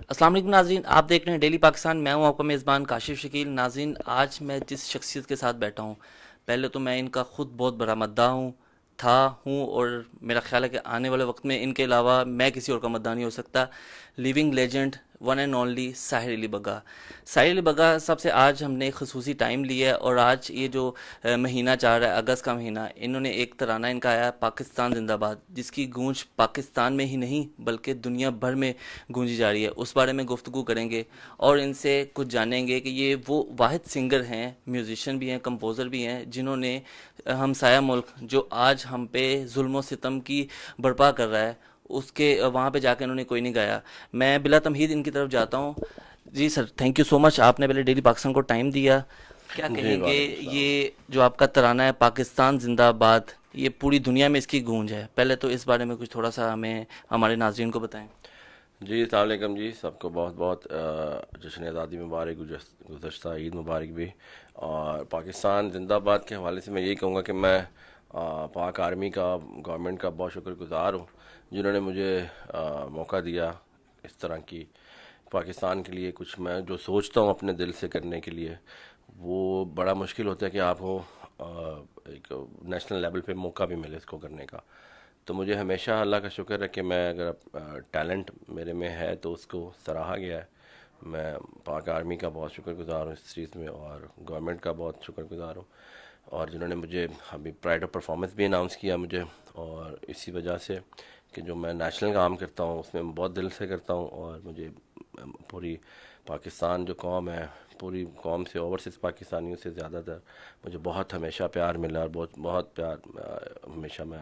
السلام علیکم ناظرین، آپ دیکھ رہے ہیں ڈیلی پاکستان. میں ہوں آپ کا میزبان کاشف شکیل. ناظرین، آج میں جس شخصیت کے ساتھ بیٹھا ہوں، پہلے تو میں ان کا خود بہت بڑا مداح ہوں اور میرا خیال ہے کہ آنے والے وقت میں ان کے علاوہ میں کسی اور کا مداح نہیں ہو سکتا. Living legend, one and only Sahir Ali Bagga. Sahir Ali بگا صاحب سے آج ہم نے خصوصی ٹائم لیا ہے، اور آج یہ جو مہینہ چل رہا ہے، اگست کا مہینہ، انہوں نے ایک ترانہ ان کا آیا پاکستان زندہ باد، جس کی گونج پاکستان میں ہی نہیں بلکہ دنیا بھر میں گونجی جا رہی ہے. اس بارے میں گفتگو کریں گے اور ان سے کچھ جانیں گے کہ یہ وہ واحد سنگر ہیں، میوزیشین بھی ہیں، کمپوزر بھی ہیں، جنہوں نے ہمسایہ ملک جو آج ہم پہ ظلم و ستم کی برپا کر رہا ہے، اس کے وہاں پہ جا کے انہوں نے کوئی نہیں گایا. میں بلا تمہید ان کی طرف جاتا ہوں. جی سر، تھینک یو سو مچ، آپ نے پہلے ڈیلی پاکستان کو ٹائم دیا. کیا جی کہیں گے، وعلیکم السلام. یہ جو آپ کا ترانہ ہے پاکستان زندہ باد، یہ پوری دنیا میں اس کی گونج ہے. پہلے تو اس بارے میں کچھ تھوڑا سا ہمیں ہمارے ناظرین کو بتائیں. جی السلام علیکم جی، سب کو بہت بہت جشن آزادی مبارک، گزشتہ عید مبارک بھی. اور پاکستان زندہ باد کے حوالے سے میں یہی کہوں گا کہ میں پاک آرمی کا، گورنمنٹ کا بہت شکر گزار ہوں، جنہوں نے مجھے موقع دیا اس طرح کی پاکستان کے لیے کچھ میں جو سوچتا ہوں اپنے دل سے کرنے کے لیے. وہ بڑا مشکل ہوتا ہے کہ آپ کو ایک نیشنل لیول پہ موقع بھی ملے اس کو کرنے کا. تو مجھے ہمیشہ اللہ کا شکر ہے کہ میں اگر ٹیلنٹ میرے میں ہے تو اس کو سراہا گیا ہے. میں پاک آرمی کا بہت شکر گزار ہوں اس چیز میں، اور گورنمنٹ کا بہت شکر گزار ہوں، اور جنہوں نے مجھے ابھی پرائڈ آف پرفارمنس بھی اناؤنس کیا مجھے. اور اسی وجہ سے کہ جو میں نیشنل کام کرتا ہوں اس میں بہت دل سے کرتا ہوں، اور مجھے پوری پاکستان جو قوم ہے، پوری قوم سے، اوورسیز پاکستانیوں سے زیادہ تر مجھے بہت ہمیشہ پیار ملا، اور بہت بہت پیار ہمیشہ میں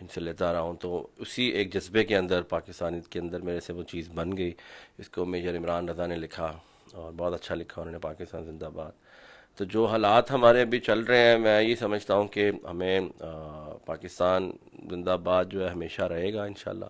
ان سے لیتا رہا ہوں. تو اسی ایک جذبے کے اندر، پاکستانیت کے اندر میرے سے وہ چیز بن گئی. اس کو میجر عمران رضا نے لکھا، اور بہت اچھا لکھا انہوں نے، پاکستان زندہ باد. تو جو حالات ہمارے ابھی چل رہے ہیں، میں یہ سمجھتا ہوں کہ ہمیں پاکستان زندہ باد جو ہے ہمیشہ رہے گا انشاءاللہ.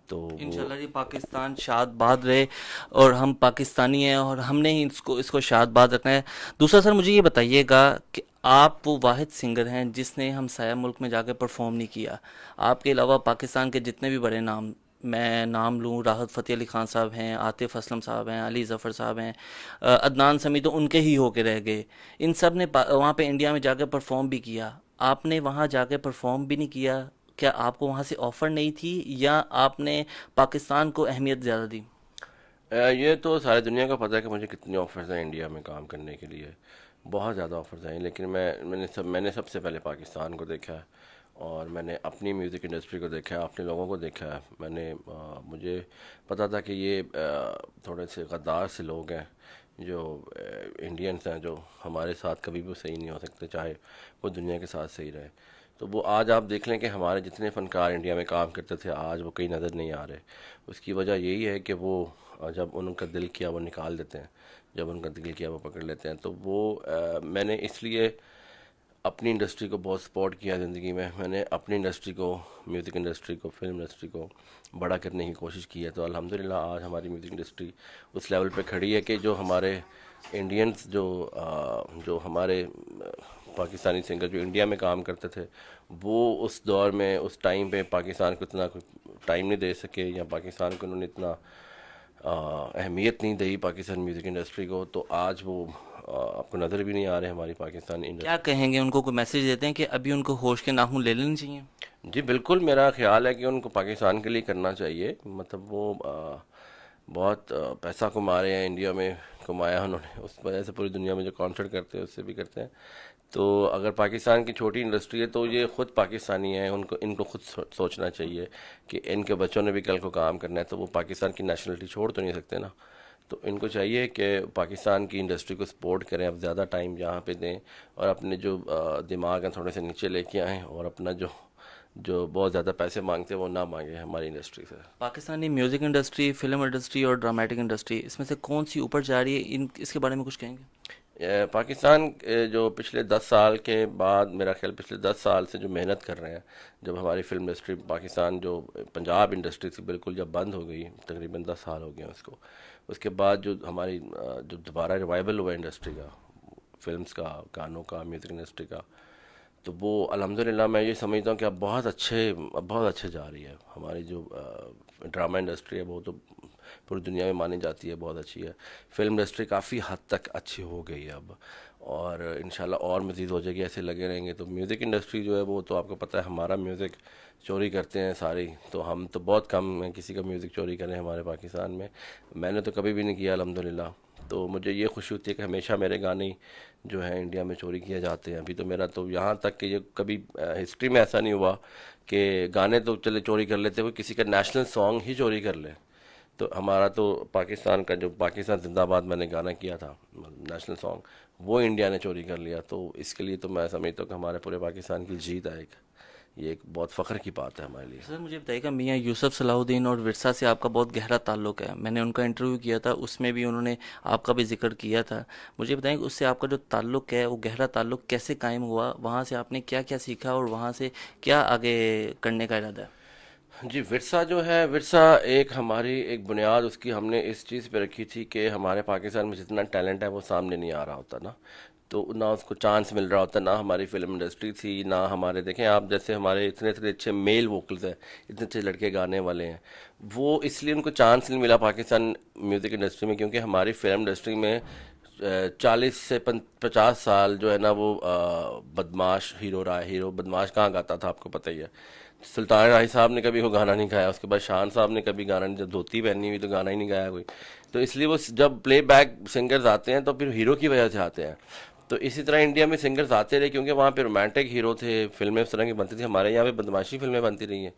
تو وہ انشاءاللہ جی، پاکستان شاد باد رہے، اور ہم پاکستانی ہیں اور ہم نے ہی اس کو شاد باد رکھنا ہے. دوسرا سر، مجھے یہ بتائیے گا کہ آپ وہ واحد سنگر ہیں جس نے ہم سایہ ملک میں جا کے پرفارم نہیں کیا. آپ کے علاوہ پاکستان کے جتنے بھی بڑے نام، میں نام لوں، راحت فتح علی خان صاحب ہیں، عاطف اسلم صاحب ہیں، علی ظفر صاحب ہیں، عدنان سمیع تو ان کے ہی ہو کے رہ گئے. ان سب نے وہاں پہ انڈیا میں جا کے پرفارم بھی کیا. آپ نے وہاں جا کے پرفارم بھی نہیں کیا. کیا آپ کو وہاں سے آفر نہیں تھی، یا آپ نے پاکستان کو اہمیت زیادہ دی؟ یہ تو ساری دنیا کو پتہ ہے کہ مجھے کتنی آفرز ہیں انڈیا میں کام کرنے کے لیے. بہت زیادہ آفرز ہیں، لیکن میں نے سب سے پہلے پاکستان کو دیکھا ہے، اور میں نے اپنی میوزک انڈسٹری کو دیکھا ہے، اپنے لوگوں کو دیکھا ہے. میں نے مجھے پتا تھا کہ یہ تھوڑے سے غدار سے لوگ ہیں، جو انڈینس ہیں، جو ہمارے ساتھ کبھی بھی صحیح نہیں ہو سکتے، چاہے وہ دنیا کے ساتھ صحیح رہے. تو وہ آج آپ دیکھ لیں کہ ہمارے جتنے فنکار انڈیا میں کام کرتے تھے، آج وہ کہیں نظر نہیں آ رہے. اس کی وجہ یہی ہے کہ وہ جب ان کا دل کیا وہ نکال دیتے ہیں، جب ان کا دل کیا وہ پکڑ لیتے ہیں. تو وہ میں نے اس لیے اپنی انڈسٹری کو بہت سپورٹ کیا زندگی میں. میں نے اپنی انڈسٹری کو، میوزک انڈسٹری کو، فلم انڈسٹری کو بڑا کرنے کی کوشش کی ہے. تو الحمدللہ آج ہماری میوزک انڈسٹری اس لیول پہ کھڑی ہے کہ جو ہمارے انڈینس، جو ہمارے پاکستانی سنگر جو انڈیا میں کام کرتے تھے، وہ اس دور میں، اس ٹائم پہ پاکستان کو اتنا ٹائم نہیں دے سکے، یا پاکستان کو انہوں نے اتنا اہمیت نہیں دی پاکستان میوزک انڈسٹری کو. تو آج وہ آپ کو نظر بھی نہیں آ رہے ہماری پاکستانی کیا انڈسٹری. کہیں گے ان کو، کوئی میسیج دیتے ہیں کہ ابھی ان کو ہوش کے ناخن لے لینے چاہیے؟ جی بالکل، میرا خیال ہے کہ ان کو پاکستان کے لیے کرنا چاہیے. مطلب وہ بہت پیسہ کما رہے ہیں انڈیا میں، کمایا انہوں نے، اس وجہ سے پوری دنیا میں جو کانسرٹ کرتے ہیں اس سے بھی کرتے ہیں. تو اگر پاکستان کی چھوٹی انڈسٹری ہے تو یہ خود پاکستانی ہیں، ان کو خود سوچنا چاہیے کہ ان کے بچوں نے بھی کل کو کام کرنا ہے. تو وہ پاکستان کی نیشنلٹی چھوڑ تو نہیں سکتے نا. تو ان کو چاہیے کہ پاکستان کی انڈسٹری کو سپورٹ کریں، اب زیادہ ٹائم یہاں پہ دیں، اور اپنے جو دماغ ہیں تھوڑے سے نیچے لے کے آئیں، اور اپنا جو بہت زیادہ پیسے مانگتے ہیں وہ نہ مانگیں ہماری انڈسٹری سے. Pakistani music industry, film industry اور ڈرامیٹک انڈسٹری، اس میں سے کون سی اوپر جا رہی ہے، اس کے بارے میں کچھ کہیں گے؟ پاکستان جو پچھلے 10 سال کے بعد، میرا خیال پچھلے 10 سال سے جو محنت کر رہے ہیں، جب ہماری فلم انڈسٹری پاکستان، جو پنجاب انڈسٹری تھی بالکل جب بند ہو گئی، تقریباً 10 سال ہو گئے ہیں اس کو. اس کے بعد جو ہماری جو دوبارہ ریوائول ہوا انڈسٹری کا، فلمز کا، گانوں کا، میوزک انڈسٹری کا، تو وہ الحمدللہ میں یہ سمجھتا ہوں کہ اب بہت اچھے جا رہی ہے. ہماری جو ڈرامہ انڈسٹری ہے وہ تو پوری دنیا میں مانی جاتی ہے، بہت اچھی ہے. فلم انڈسٹری کافی حد تک اچھی ہو گئی ہے اب، اور انشاءاللہ اور مزید ہو جائے گی، ایسے لگے رہیں گے. تو میوزک انڈسٹری جو ہے وہ تو آپ کو پتہ ہے، ہمارا میوزک چوری کرتے ہیں ساری، تو ہم تو بہت کم ہیں کسی کا میوزک چوری کریں ہمارے پاکستان میں. میں نے تو کبھی بھی نہیں کیا الحمدللہ. تو مجھے یہ خوشی ہوتی ہے کہ ہمیشہ میرے گانے جو ہیں انڈیا میں چوری کیے جاتے ہیں. ابھی تو میرا تو یہاں تک کہ یہ کبھی ہسٹری میں ایسا نہیں ہوا کہ گانے تو چلے چوری کر لیتے ہوئے کسی کا نیشنل سانگ ہی چوری کر لے. تو ہمارا تو پاکستان کا جو پاکستان زندہ باد میں نے گانا کیا تھا نیشنل سانگ، وہ انڈیا نے چوری کر لیا. تو اس کے لیے تو میں سمجھتا ہوں کہ ہمارے پورے پاکستان کی جیت ہے یہ ایک بہت فخر کی بات ہے ہمارے لیے. سر مجھے بتائیے گا، میاں یوسف صلاح الدین اور ورثہ سے آپ کا بہت گہرا تعلق ہے. میں نے ان کا انٹرویو کیا تھا، اس میں بھی انہوں نے آپ کا بھی ذکر کیا تھا. مجھے بتائیں کہ اس سے آپ کا جو تعلق ہے وہ گہرا تعلق کیسے قائم ہوا، وہاں سے آپ نے کیا کیا سیکھا اور وہاں سے کیا آگے کرنے کا ارادہ ہے؟ جی، ورثہ جو ہے، ورثہ ایک ہماری ایک بنیاد اس کی ہم نے اس چیز پہ رکھی تھی کہ ہمارے پاکستان میں جتنا ٹیلنٹ ہے وہ سامنے نہیں آ رہا ہوتا نا، تو نہ اس کو چانس مل رہا ہوتا، نہ ہماری فلم انڈسٹری تھی، نہ ہمارے دیکھیں آپ جیسے ہمارے اتنے اتنے اچھے میل ووکلز ہیں، اتنے اچھے لڑکے گانے والے ہیں، وہ اس لیے ان کو چانس نہیں ملا پاکستان میوزک انڈسٹری میں، کیونکہ ہماری فلم انڈسٹری میں 40 سے 50 سال جو ہے نا وہ بدماش ہیرو رہا ہے. ہیرو بدماش کہاں گاتا تھا آپ کو پتہ ہی ہے. سلطان راہی صاحب نے کبھی وہ گانا نہیں گایا، اس کے بعد شان صاحب نے کبھی گانا نہیں، جب دھوتی پہنی ہوئی تو گانا ہی نہیں گایا کوئی. تو اس لیے وہ جب پلے بیک سنگرز آتے ہیں تو پھر ہیرو کی وجہ سے آتے ہیں. تو اسی طرح انڈیا میں سنگرز آتے رہے کیونکہ وہاں پہ رومانٹک ہیرو تھے، فلمیں اس طرح کی بنتی تھیں. ہمارے یہاں پہ بدماشی فلمیں بنتی رہی ہیں،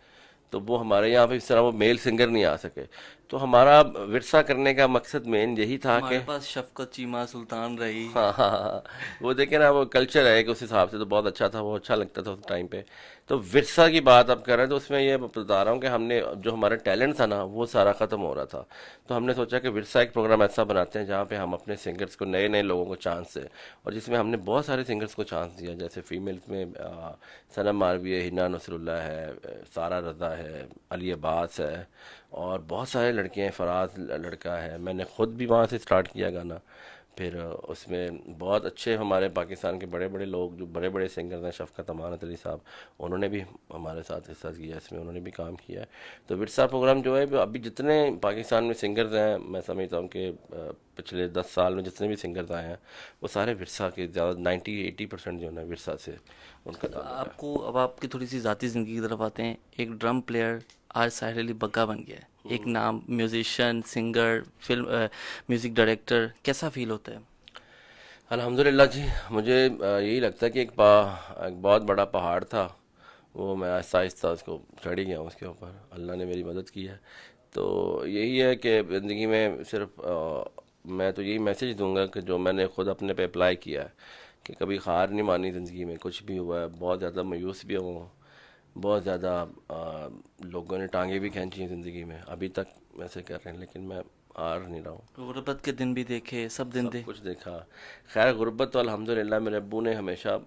تو وہ ہمارے یہاں پہ اس طرح وہ میل سنگر نہیں آ سکے. تو ہمارا ورثہ کرنے کا مقصد مین یہی تھا کہ ہمارے پاس شفقت چیمہ سلطان رہی. ہاں ہاں ہاں، وہ دیکھیں نا، وہ کلچر ہے کہ اس حساب سے تو بہت اچھا تھا، وہ اچھا لگتا تھا اس ٹائم پہ. تو ورثہ کی بات اب کر رہے ہیں تو اس میں یہ بتا رہا ہوں کہ ہم نے جو ہمارا ٹیلنٹ تھا نا وہ سارا ختم ہو رہا تھا. تو ہم نے سوچا کہ ورثہ ایک پروگرام ایسا بناتے ہیں جہاں پہ ہم اپنے سنگرز کو، نئے نئے لوگوں کو چانس دیں، اور جس میں ہم نے بہت سارے سنگرز کو چانس دیا. جیسے فیمیلز میں صنم ماروی ہے، ہنا نصر اللہ ہے، سارہ رضا ہے، علی عباس ہے، اور بہت سارے لڑکے ہیں، فراز لڑکا ہے. میں نے خود بھی وہاں سے سٹارٹ کیا گانا. پھر اس میں بہت اچھے ہمارے پاکستان کے بڑے بڑے لوگ جو بڑے بڑے سنگرز ہیں، شفقت امانت علی صاحب، انہوں نے بھی ہمارے ساتھ حصہ کیا، اس میں انہوں نے بھی کام کیا ہے. تو ورثہ پروگرام جو ہے ابھی جتنے پاکستان میں سنگرز ہیں، میں سمجھتا ہوں کہ پچھلے 10 سال میں جتنے بھی سنگرز آئے ہیں وہ سارے ورثہ کے، زیادہ 90-80% جو ہے نا ورثہ سے ان کا تعلق ہے. آپ کو اب آپ کی تھوڑی سی ذاتی زندگی کی طرف آتے ہیں. ایک ڈرم پلیئر آج ساحر علی بگا بن گیا ہے، ایک نام، musician, singer, film music director. کیسا فیل ہوتا ہے؟ الحمدللہ جی، مجھے یہی لگتا ہے کہ ایک بہت بڑا پہاڑ تھا، وہ میں آہستہ آہستہ اس کو چڑھ ہی گیا ہوں، اس کے اوپر اللہ نے میری مدد کی ہے. تو یہی ہے کہ زندگی میں صرف میں تو یہی میسیج دوں گا کہ جو میں نے خود اپنے پہ اپلائی کیا ہے کہ کبھی ہار نہیں مانی زندگی میں. کچھ بھی ہوا ہے، بہت زیادہ مایوس بھی ہوں، بہت زیادہ لوگوں نے ٹانگیں بھی کھینچی ہیں زندگی میں، ابھی تک ویسے کر رہے ہیں، لیکن میں ہار نہیں رہا ہوں. غربت کے دن بھی دیکھے، سب دن سب کچھ دیکھا. خیر غربت تو الحمدللہ میرے ابو نے ہمیشہ،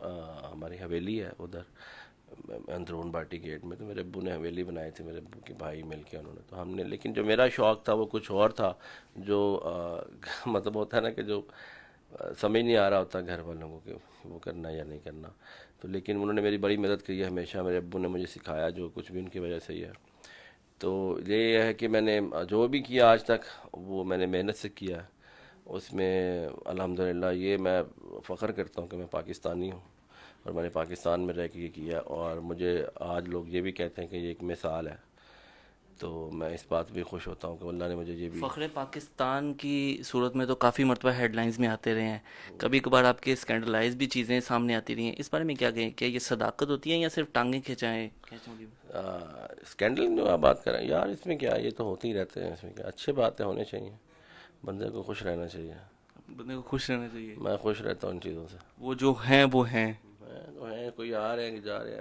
ہماری حویلی ہے ادھر اندرون باٹی گیٹ میں، تو میرے ابو نے حویلی بنائی تھی، میرے ابو کے بھائی مل کے انہوں نے. تو ہم نے، لیکن جو میرا شوق تھا وہ کچھ اور تھا، جو مطلب ہوتا ہے نا کہ جو سمجھ نہیں آ رہا ہوتا گھر والوں کو کہ وہ کرنا یا نہیں کرنا. تو لیکن انہوں نے میری بڑی مدد کی ہے ہمیشہ. میرے ابو نے مجھے سکھایا جو کچھ بھی ان کی وجہ سے ہی ہے. تو یہ ہے کہ میں نے جو بھی کیا آج تک وہ میں نے محنت سے کیا ہے. اس میں الحمدللہ یہ میں فخر کرتا ہوں کہ میں پاکستانی ہوں اور میں نے پاکستان میں رہ کے یہ کیا. اور مجھے آج لوگ یہ بھی کہتے ہیں کہ یہ ایک مثال ہے، تو میں اس بات بھی خوش ہوتا ہوں کہ اللہ نے مجھے یہ بھی. فخر پاکستان کی صورت میں تو کافی مرتبہ ہیڈ لائنز میں آتے رہے ہیں، کبھی کبھار آپ کے اسکینڈلائز بھی چیزیں سامنے آتی رہی ہیں. اس بارے میں کیا کہیں؟ کیا یہ صداقت ہوتی ہے یا صرف ٹانگیں کھینچائیں؟ اسکینڈل جو آپ بات کریں یار، اس میں کیا، یہ تو ہوتے ہی رہتے ہیں، اس میں کیا، اچھے باتیں ہونے چاہیے، بندے کو خوش رہنا چاہیے. بندے کو خوش رہنا چاہیے. میں خوش رہتا ہوں ان چیزوں سے. وہ جو ہیں وہ ہیں. میں تو ہیں، کوئی آ رہے ہیں کہ جا رہے ہیں.